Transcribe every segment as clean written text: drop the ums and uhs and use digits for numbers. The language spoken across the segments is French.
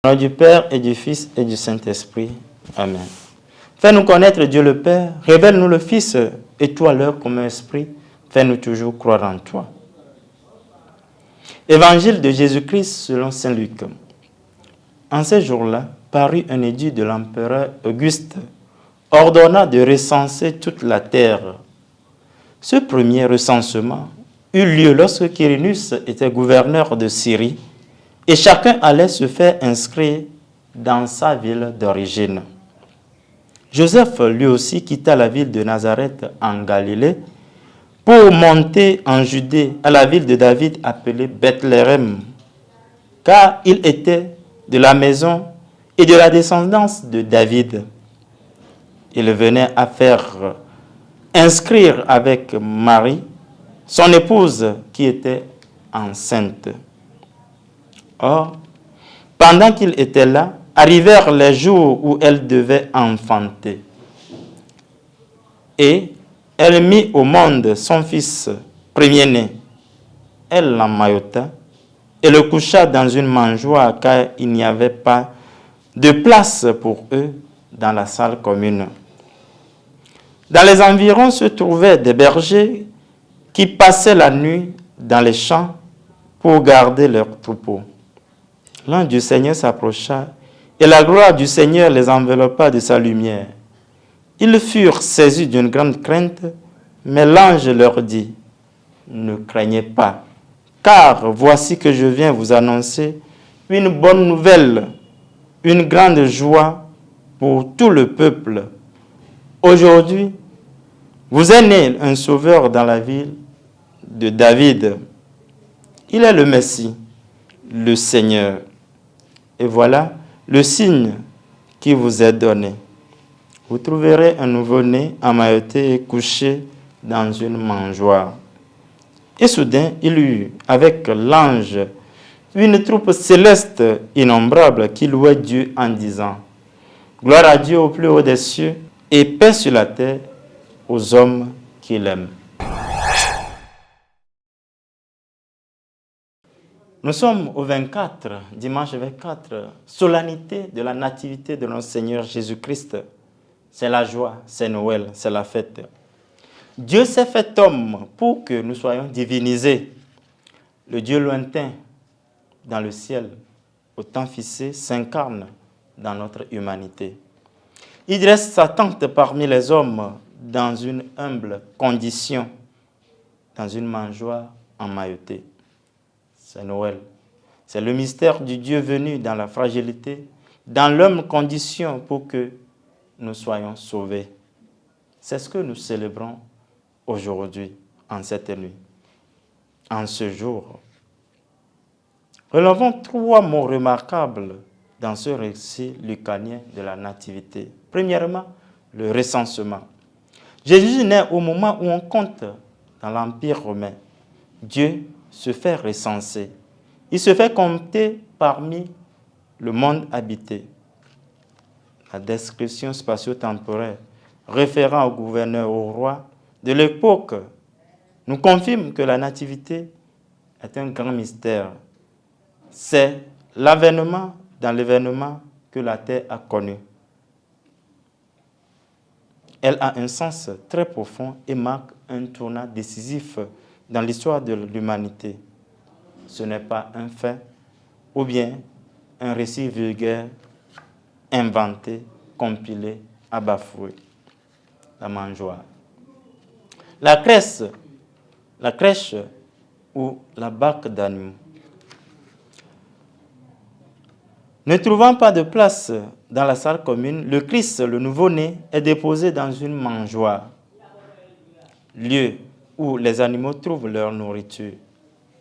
Au nom du Père et du Fils et du Saint-Esprit. Amen. Fais-nous connaître Dieu le Père, révèle-nous le Fils, et toi leur comme esprit, fais-nous toujours croire en toi. Évangile de Jésus-Christ selon saint Luc. En ces jours-là, parut un édit de l'empereur Auguste, ordonna de recenser toute la terre. Ce premier recensement eut lieu lorsque Quirinus était gouverneur de Syrie, et chacun allait se faire inscrire dans sa ville d'origine. Joseph, lui aussi, quitta la ville de Nazareth en Galilée pour monter en Judée à la ville de David appelée Bethléem, car il était de la maison et de la descendance de David. Il venait à faire inscrire avec Marie, son épouse qui était enceinte. Or, pendant qu'il était là, arrivèrent les jours où elle devait enfanter. Et elle mit au monde son fils premier-né. Elle l'emmaillota et le coucha dans une mangeoire car il n'y avait pas de place pour eux dans la salle commune. Dans les environs se trouvaient des bergers qui passaient la nuit dans les champs pour garder leurs troupeaux. L'ange du Seigneur s'approcha et la gloire du Seigneur les enveloppa de sa lumière. Ils furent saisis d'une grande crainte, mais l'ange leur dit, « Ne craignez pas, car voici que je viens vous annoncer une bonne nouvelle, une grande joie pour tout le peuple. Aujourd'hui, vous est né un sauveur dans la ville de David. Il est le Messie, le Seigneur. Et voilà le signe qui vous est donné. Vous trouverez un nouveau-né emmailloté et couché dans une mangeoire. » Et soudain, il y eut avec l'ange une troupe céleste innombrable qui louait Dieu en disant « Gloire à Dieu au plus haut des cieux et paix sur la terre aux hommes qu'il aime. » Nous sommes au 24, dimanche 24, solennité de la nativité de notre Seigneur Jésus-Christ. C'est la joie, c'est Noël, c'est la fête. Dieu s'est fait homme pour que nous soyons divinisés. Le Dieu lointain dans le ciel, au temps fixé, s'incarne dans notre humanité. Il dresse sa tente parmi les hommes dans une humble condition, dans une mangeoire emmaillotée. C'est Noël. C'est le mystère du Dieu venu dans la fragilité, dans l'humble condition pour que nous soyons sauvés. C'est ce que nous célébrons aujourd'hui, en cette nuit, en ce jour. Relevons 3 mots remarquables dans ce récit lucanien de la Nativité. Premièrement, le recensement. Jésus naît au moment où on compte dans l'Empire romain. Dieu se fait recenser. Il se fait compter parmi le monde habité. La description spatio-temporelle référant au gouverneur, au roi de l'époque, nous confirme que la nativité est un grand mystère. C'est l'avènement dans l'événement que la terre a connu. Elle a un sens très profond et marque un tournant décisif dans l'histoire de l'humanité. Ce n'est pas un fait ou bien un récit vulgaire, inventé, compilé, abafoué. La mangeoire. La crèche ou la barque d'animaux. Ne trouvant pas de place dans la salle commune, le Christ, le nouveau-né, est déposé dans une mangeoire, lieu où les animaux trouvent leur nourriture.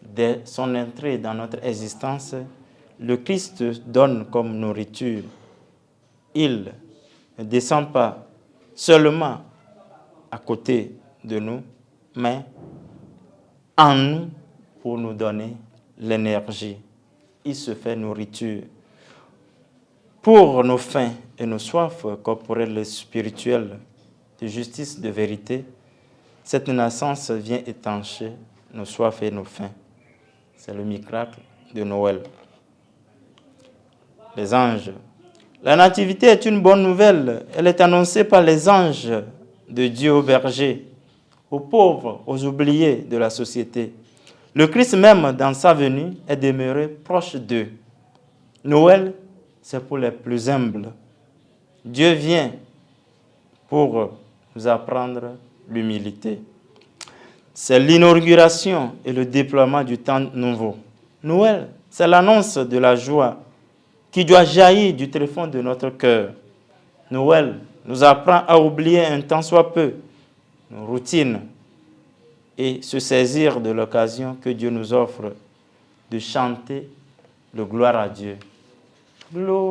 Dès son entrée dans notre existence, le Christ donne comme nourriture. Il ne descend pas seulement à côté de nous, mais en nous pour nous donner l'énergie. Il se fait nourriture pour nos faims et nos soifs corporelles et spirituelles de justice, de vérité. Cette naissance vient étancher nos soifs et nos faims. C'est le miracle de Noël. Les anges. La nativité est une bonne nouvelle. Elle est annoncée par les anges de Dieu aux bergers, aux pauvres, aux oubliés de la société. Le Christ même, dans sa venue, est demeuré proche d'eux. Noël, c'est pour les plus humbles. Dieu vient pour nous apprendre l'humilité. C'est l'inauguration et le déploiement du temps nouveau. Noël, c'est l'annonce de la joie qui doit jaillir du tréfonds de notre cœur. Noël nous apprend à oublier un tant soit peu nos routines et se saisir de l'occasion que Dieu nous offre de chanter le gloire à Dieu. Gloria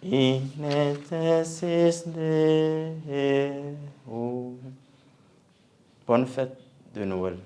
in excelsis Deo. Bonne fête de Noël.